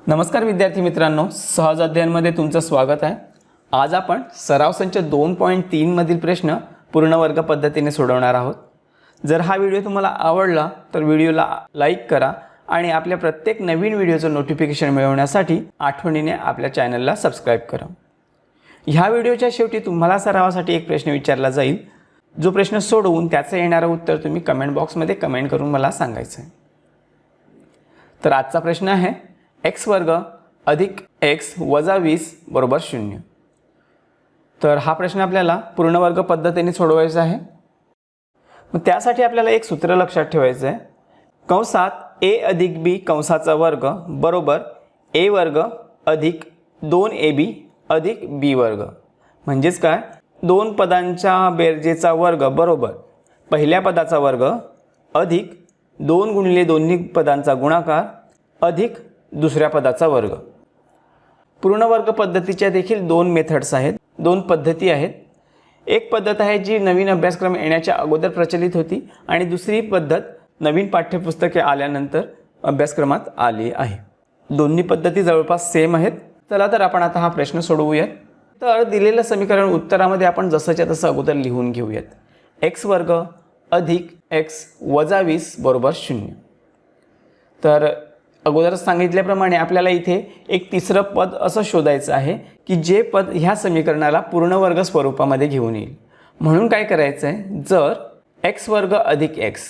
नमस्कार विद्यार्थी मित्रांनो, सहज अध्ययनमध्ये तुमचं स्वागत आहे। आज आपण सराव संच 2.3 मधील प्रश्न पूर्ण वर्ग पद्धतीने सोडवणार आहोत। जर हा व्हिडिओ तुम्हाला आवडला तर व्हिडिओला लाईक करा आणि आपल्या प्रत्येक नवीन व्हिडिओचं नोटिफिकेशन मिळवण्यासाठी आठवणीने आपल्या चॅनलला सबस्क्राइब करा। ह्या व्हिडिओच्या शेवटी तुम्हाला सरावासाठी एक प्रश्न विचारला जाईल, जो प्रश्न सोडवून त्याचं येणारं उत्तर तुम्ही कमेंट बॉक्समध्ये कमेंट करून मला सांगायचं आहे। तर आजचा प्रश्न आहे x वर्ग अधिक x वजा 20 बरोबर 0। तर हा प्रश्न आपल्याला पूर्ण वर्ग पद्धतीने सोडवायचा आहे। मग त्यासाठी आपल्याला एक सूत्र लक्षात ठेवायचं आहे, कंसात a अधिक b कंसाचा वर्ग बरोबर a वर्ग अधिक 2ab अधिक b वर्ग। म्हणजेच काय, दोन पदांच्या बेरजेचा वर्ग बरोबर पहिल्या पदाचा वर्ग अधिक 2 गुणिले दोन्ही पदांचा गुणाकार अधिक दुसऱ्या पदाचा वर्ग। पूर्ण वर्ग पद्धतीच्या देखील दोन मेथड्स आहेत, दोन पद्धती आहेत। एक पद्धत आहे जी नवीन अभ्यासक्रम येण्याच्या अगोदर प्रचलित होती आणि दुसरी पद्धत नवीन पाठ्यपुस्तके आल्यानंतर अभ्यासक्रमात आली आहे। दोन्ही पद्धती जवळपास सेम आहेत। चला तर आपण आता हा प्रश्न सोडवूयात। तर दिलेलं समीकरण उत्तरामध्ये आपण जसंच्या तसं अगोदर लिहून घेऊयात। x वर्ग अधिक x वजा 20 बरोबर 0। तर अगोदरच सांगितल्याप्रमाणे आपल्याला इथे एक तिसरं पद असं शोधायचं आहे की जे पद ह्या समीकरणाला पूर्ण वर्ग स्वरूपामध्ये घेऊन येईल। म्हणून काय करायचं आहे, जर x वर्ग अधिक x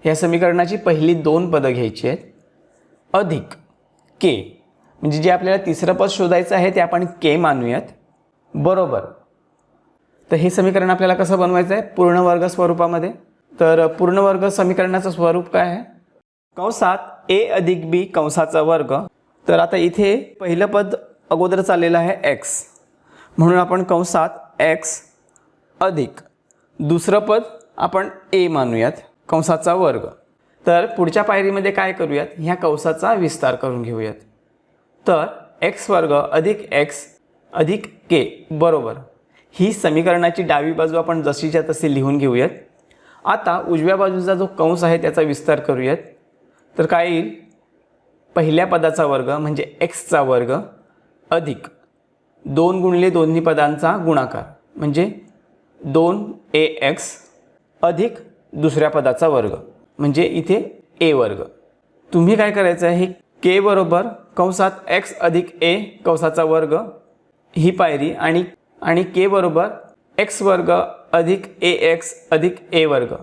ह्या समीकरणाची पहिली दोन पदं घ्यायची आहेत अधिक k, म्हणजे जे आपल्याला तिसरं पद शोधायचं आहे ते आपण k मानूयात बरोबर। तर हे समीकरण आपल्याला कसं बनवायचं आहे पूर्ण वर्ग स्वरूपामध्ये। तर पूर्ण वर्ग समीकरणाचं स्वरूप काय आहे, कंसात a अधिक b कंसाचा वर्ग। तर आता इथे पहिलं पद अगोदर चाललेलं आहे x, म्हणून आपण कंसात x अधिक दुसरं पद आपण a मानूयात कंसाचा वर्ग। तर पुढच्या पायरीमध्ये काय करूयात, ह्या कंसाचा विस्तार करून घेऊयात। तर x वर्ग अधिक x अधिक k बरोबर ही समीकरणाची डावी बाजू आपण जशीच्या तशी लिहून घेऊयात। आता उजव्या बाजूचा जो कंस आहे त्याचा विस्तार करूयात। तर काय येईल, पहिल्या पदाचा वर्ग म्हणजे x चा वर्ग अधिक 2 गुणिले दोन्ही पदांचा गुणाकार म्हणजे 2ax अधिक दुसऱ्या पदाचा वर्ग म्हणजे इथे a वर्ग। तुम्ही काय करायचं आहे, k बरोबर कंसात x अधिक a कंसाचा वर्ग ही पायरी आणि k बरोबर x वर्ग अधिक ax अधिक a वर्ग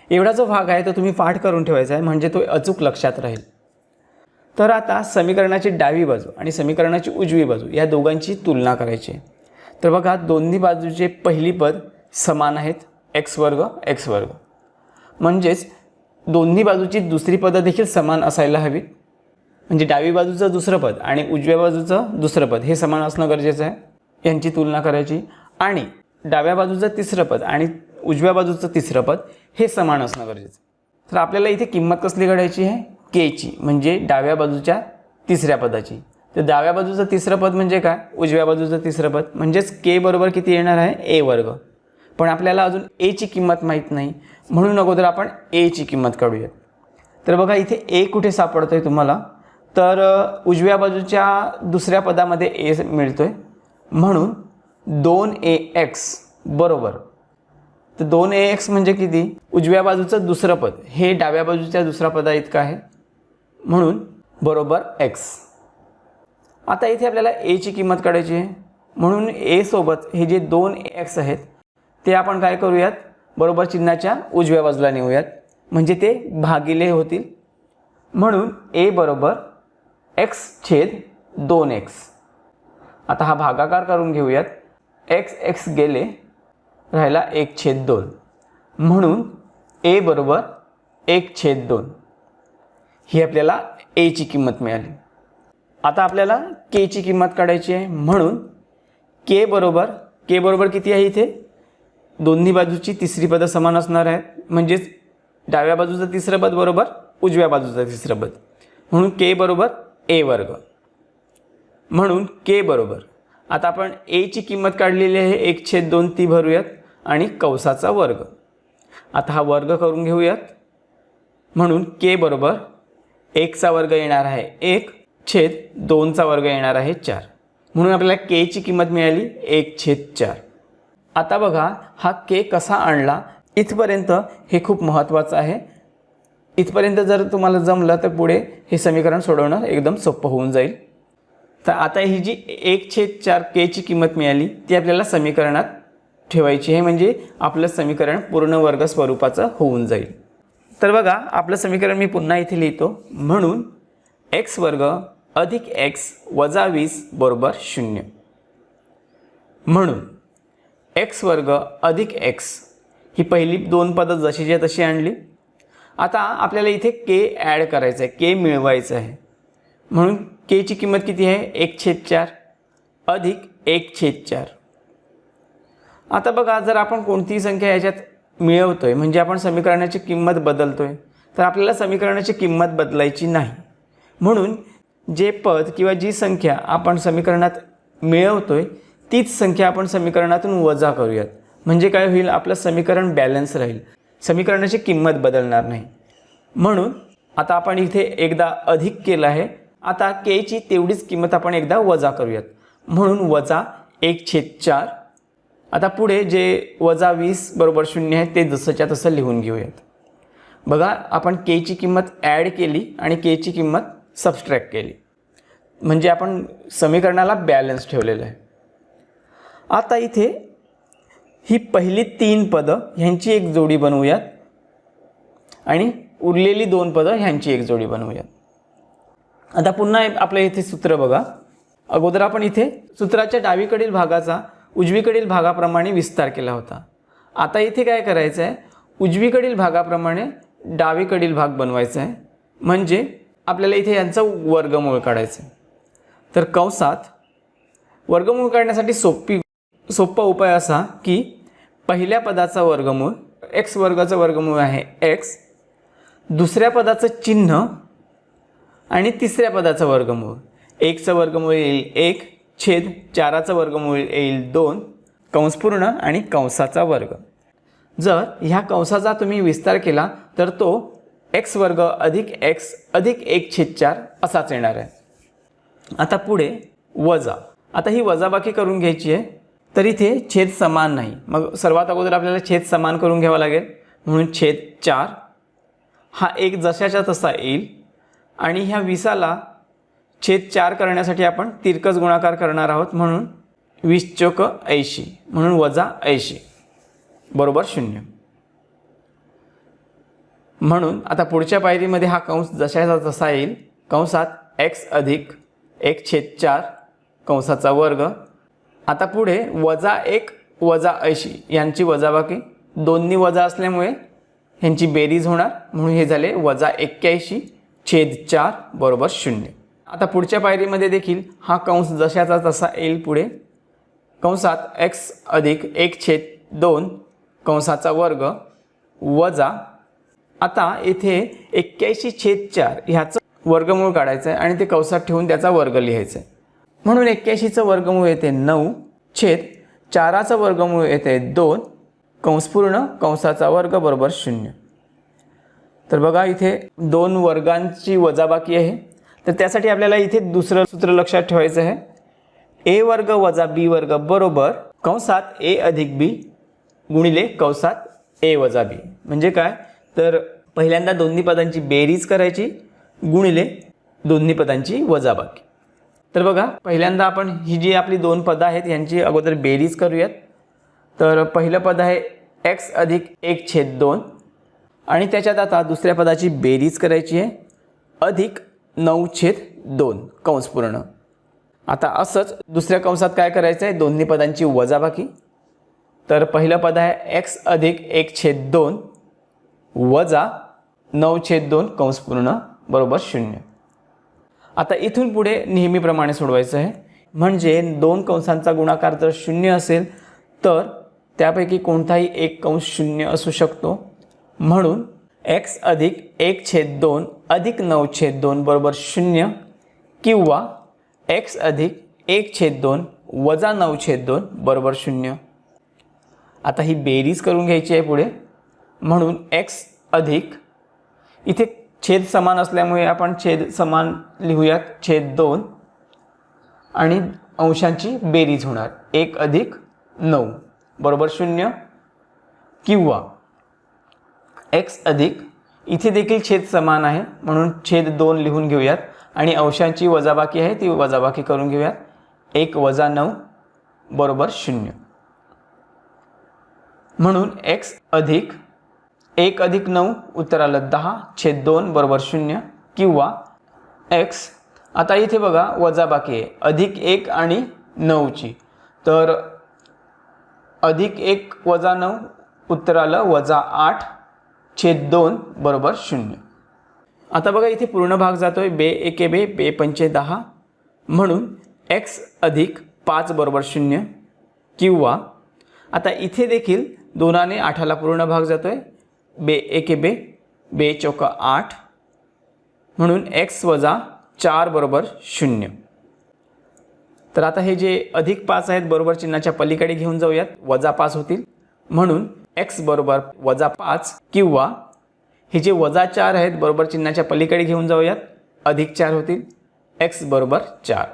एवढा जो भाग आहे तो तुम्ही पाठ करून ठेवायचा आहे, म्हणजे तो अचूक लक्षात राहील। तर आता समीकरणाची डावी बाजू आणि समीकरणाची उजवी बाजू या दोघांची तुलना करायची आहे। तर बघा, दोन्ही बाजूचे पहिली पद समान आहेत x वर्ग x वर्ग, म्हणजेच दोन्ही बाजूची दुसरी पदं देखील समान असायला हवीत। म्हणजे डावी बाजूचं दुसरं पद आणि उजव्या बाजूचं दुसरं पद हे समान असणं गरजेचं आहे, यांची तुलना करायची। आणि डाव्या बाजूचं तिसरं पद आणि उजव्या बाजूचं तिसरं पद हे समान असणं गरजेचं। तर आपल्याला इथे किंमत कसली काढायची आहे, k ची, म्हणजे डाव्या बाजूच्या तिसऱ्या पदाची। तर डाव्या बाजूचं तिसरं पद म्हणजे काय, उजव्या बाजूचं तिसरं पद, म्हणजेच k बरोबर किती येणार आहे, a वर्ग। पण आपल्याला अजून a ची किंमत माहीत नाही, म्हणून अगोदर आपण a ची किंमत काढूयात। तर बघा इथे a कुठे सापडतोय तुम्हाला, तर उजव्या बाजूच्या दुसऱ्या पदामध्ये a मिळतोय, म्हणून 2ax बरोबर। तर 2ax म्हणजे किती, उजव्या बाजूचं दुसरं पद हे डाव्या बाजूच्या दुसऱ्या पदा इतकं आहे, म्हणून बरोबर x। आता इथे आपल्याला a ची किंमत काढायची आहे, म्हणून a सोबत हे जे 2ax आहेत ते आपण काय करूयात, बरोबर चिन्हाच्या उजव्या बाजूला नेऊयात, म्हणजे ते भागिले होतील। म्हणून a बरोबर x छेद 2x। आता हा भागाकार करून घेऊयात, x गेले, राहिला 1/2, म्हणून a बरोबर 1/2 ही आपल्याला a ची किंमत मिळाली। आता आपल्याला k ची किंमत काढायची आहे, म्हणून k बरोबर किती आहे, इथे दोन्ही बाजूची तिसरी पदं समान असणार आहेत, म्हणजेच डाव्या बाजूचं तिसरं पद बरोबर उजव्या बाजूचं तिसरं पद, म्हणून k बरोबर a वर्ग। म्हणून k बरोबर, आता आपण a ची किंमत काढलेली आहे 1/2 ती भरूयात आणि कंसाचा वर्ग। आता हा वर्ग करून घेऊयात, म्हणून k बरोबर 1 चा वर्ग येणार आहे 1 छेद 2चा वर्ग येणार आहे 4. म्हणून आपल्याला केची किंमत मिळाली 1/4. आता बघा हा के कसा आणला, इथपर्यंत हे खूप महत्त्वाचं आहे. इथपर्यंत जर तुम्हाला जमलं तर पुढे हे समीकरण सोडवणं एकदम सोपं होऊन जाईल. तर आता ही जी 1/4 केची किंमत मिळाली ती आपल्याला समीकरणात ठेवायची आहे, म्हणजे आपलं समीकरण पूर्ण वर्ग स्वरूपाचं होऊन जाईल. तर बघा आपलं समीकरण मी पुन्हा इथे लिहितो. म्हणून x वर्ग अधिक x वजा 20 बरोबर 0. म्हणून x वर्ग अधिक x ही पहिली दोन पदं जशीच्या तशी आणली. आता आपल्याला इथे के ॲड करायचं आहे, के मिळवायचं आहे. म्हणून केची किंमत किती आहे 1/4 अधिक 1/4. आता बघा जर आपण कोणतीही संख्या याच्यात मिळवतोय म्हणजे आपण समीकरणाची किंमत बदलतोय, तर आपल्याला समीकरणाची किंमत बदलायची नाही. म्हणून जे पद किंवा जी संख्या आपण समीकरणात मिळवतोय तीच संख्या आपण समीकरणातून वजा करूयात. म्हणजे काय होईल, आपलं समीकरण बॅलन्स राहील, समीकरणाची किंमत बदलणार नाही. म्हणून आता आपण इथे एकदा अधिक केलं आहे, आता केची तेवढीच किंमत आपण एकदा वजा करूयात. म्हणून वजा 1/4. आता पुढे जे वजा 20 बरोबर 0 आहे ते जसंच्या तसं लिहून घेऊयात. बघा आपण केची किंमत ॲड केली आणि केची किंमत सबस्ट्रॅक्ट केली, म्हणजे आपण समीकरणाला बॅलन्स ठेवलेलं आहे. आता इथे ही पहिली 3 पदं ह्यांची एक जोडी बनवूयात आणि उरलेली 2 पदं ह्यांची एक जोडी बनवूयात. आता पुन्हा आपल्या इथे सूत्र बघा. अगोदर आपण इथे सूत्राच्या डावीकडील भागाचा उजवीकडील भागाप्रमाणे विस्तार केला होता. आता इथे काय करायचं आहे, उजवीकडील भागाप्रमाणे डावीकडील भाग बनवायचा आहे. म्हणजे आपल्याला इथे यांचा वर्गमूळ काढायचं आहे. तर कंसात वर्गमूळ काढण्यासाठी सोपा उपाय असा की पहिल्या पदाचा वर्गमूळ x वर्गाचं वर्गमूळ आहे x, दुसऱ्या पदाचं चिन्ह आणि तिसऱ्या पदाचं वर्गमूळ. 1चं वर्गमूळ येईल 1 छेद 4चं वर्गमूळ येईल 2 कंस पूर्ण आणि कंसाचा वर्ग. जर ह्या कंसाचा तुम्ही विस्तार केला तर तो x वर्ग अधिक x अधिक 1/4 असाच येणार आहे. आता पुढे वजा. आता ही वजाबाकी करून घ्यायची आहे, तर इथे छेद समान नाही. मग सर्वात अगोदर आपल्याला छेद समान करून घ्यावा लागेल. म्हणून छेद 4 हा एक जशाच्या तसा येईल आणि ह्या 20ला छेद 4 करण्यासाठी आपण तिरकस गुणाकार करणार आहोत. म्हणून 20 चौक 80 म्हणून वजा 80 बरोबर 0. म्हणून आता पुढच्या पायरीमध्ये हा कंस जशाचा तसा येईल. कंसात x अधिक 1/4 कंसाचा वर्ग. आता पुढे वजा 1 वजा 80 यांची वजाबाकी. दोन्ही वजा असल्यामुळे ह्यांची बेरीज होणार, म्हणून हे झाले वजा 81 छेद 4 बरोबर 0. आता पुढच्या पायरीमध्ये देखील हा कंस जशाचा तसा येईल. पुढे कंसात x अधिक 1/2 कंसाचा वर्ग वजा. आता इथे 81 छेद 4 ह्याचं वर्गमूळ काढायचं आहे आणि ते कंसात ठेवून त्याचा वर्ग लिहायचा आहे. म्हणून 81चं वर्गमूळ येते 9 छेद 4चं वर्गमूळ येते 2 कंस पूर्ण कंसाचा वर्ग बरोबर 0. तर बघा इथे 2 वर्गांची वजाबाकी आहे. तर त्यासाठी आपल्याला इथे दुसरं सूत्र लक्षात ठेवायचं आहे. a वर्ग वजा b वर्ग बरोबर कंसात a अधिक b गुणिले कंसात a वजा b. म्हणजे काय, तर पहिल्यांदा दोन्ही पदांची बेरीज करायची गुणिले दोन्ही पदांची वजाबाकी. तर बघा पहिल्यांदा आपण ही जी आपली 2 पदं आहेत यांची अगोदर बेरीज करूयात. तर पहिलं पद आहे x अधिक 1/2 आणि त्याच्यात आता दुसऱ्या पदाची बेरीज करायची आहे अधिक 9/2 कंस पूर्ण. आता असंच दुसऱ्या कंसात काय करायचं आहे, दोन्ही पदांची वजाबाकी. तर पहिलं पद आहे x अधिक 1/2 वजा 9/2 कंस पूर्ण बरोबर 0. आता इथून पुढे नेहमीप्रमाणे सोडवायचं आहे. म्हणजे 2 कंसांचा गुणाकार जर 0 असेल तर त्यापैकी कोणताही एक कंस 0 असू शकतो. म्हणून x अधिक 1/2 अधिक 9/2 बरोबर 0 किंवा x अधिक 1/2 वजा 9/2 बरोबर 0. आता ही बेरीज करून घ्यायची आहे पुढे. म्हणून x अधिक इथे छेद समान असल्यामुळे आपण छेद समान लिहूयात, छेद 2 आणि अंशांची बेरीज होणार 1 अधिक 9 बरोबर 0 किंवा x अधिक, इथे देखील छेद समान आहे म्हणून छेद 2 लिहून घेऊयात आणि अंशांची वजाबाकी आहे ती वजाबाकी करून घेऊयात, 1 वजा 9 बरोबर 0 म्हणून x अधिक 1 अधिक 9 उत्तर आलं 10 छेद 2 बरोबर 0 किंवा x, आता इथे बघा वजाबाकी आहे अधिक 1 आणि 9ची, तर अधिक 1 वजा 9 उत्तर आलं वजा 8 छेद 2 बरोबर 0. आता बघा इथे पूर्ण भाग जातोय, बे एके बे, बे पंचे 10 म्हणून x अधिक 5 बरोबर 0 किंवा आता इथे देखील 2ने 8ला पूर्ण भाग जातोय, बे एके बे, बे चौका 8 म्हणून x वजा 4 बरोबर 0. तर आता हे जे अधिक 5 आहेत बरोबर चिन्हाच्या पलीकडे घेऊन जाऊयात, वजा 5 होतील म्हणून x बरोबर वजा 5 किंवा हे जे वजा 4 आहेत बरोबर चिन्हाच्या पलीकडे घेऊन जाऊयात, अधिक 4 होतील, x बरोबर 4.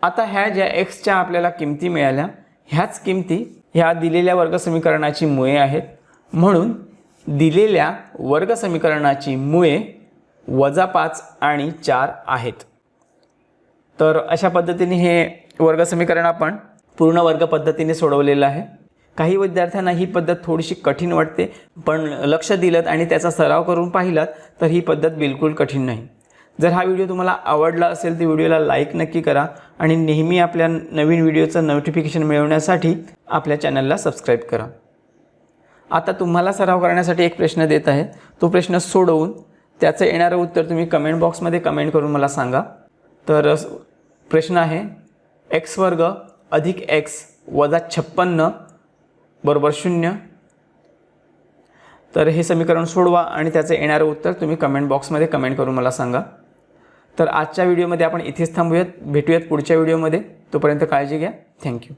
आता ह्या ज्या xच्या आपल्याला किमती मिळाल्या ह्याच किमती ह्या दिलेल्या वर्गसमीकरणाची मुळे आहेत म्हणून दिलेल्या वर्गसमीकरणाची मुळे वजा 5 आणि 4 आहेत. तर अशा पद्धतीने हे वर्गसमीकरण आपण पूर्ण वर्ग पद्धतीने सोडवलेलं आहे. काही विद्यार्थ्यांना ही पद्धत थोडीशी कठीण वाटते, पण लक्ष दिलं आणि त्याचा सराव करून पाहिलात तर ही पद्धत बिलकुल कठीण नाही. जर हा व्हिडिओ तुम्हाला आवडला असेल तर व्हिडिओला लाईक नक्की करा आणि नेहमी आपल्या नवीन व्हिडिओचं नोटिफिकेशन मिळवण्यासाठी आपल्या चॅनलला सबस्क्राईब करा. आता तुम्हाला सराव करण्यासाठी एक प्रश्न देत आहे, तो प्रश्न सोडवून त्याचं येणारं उत्तर तुम्ही कमेंट बॉक्समध्ये कमेंट करून मला सांगा. तर प्रश्न आहे x वर्ग अधिक x वजा 56 बरोबर 0. तर हे समीकरण सोडवा आणि त्याचं येणारं उत्तर तुम्ही कमेंट बॉक्समध्ये कमेंट करून मला सांगा. तर आजच्या व्हिडिओमध्ये आपण इथेच थांबूयात, भेटूयात पुढच्या व्हिडिओमध्ये. तोपर्यंत काळजी घ्या. थँक्यू.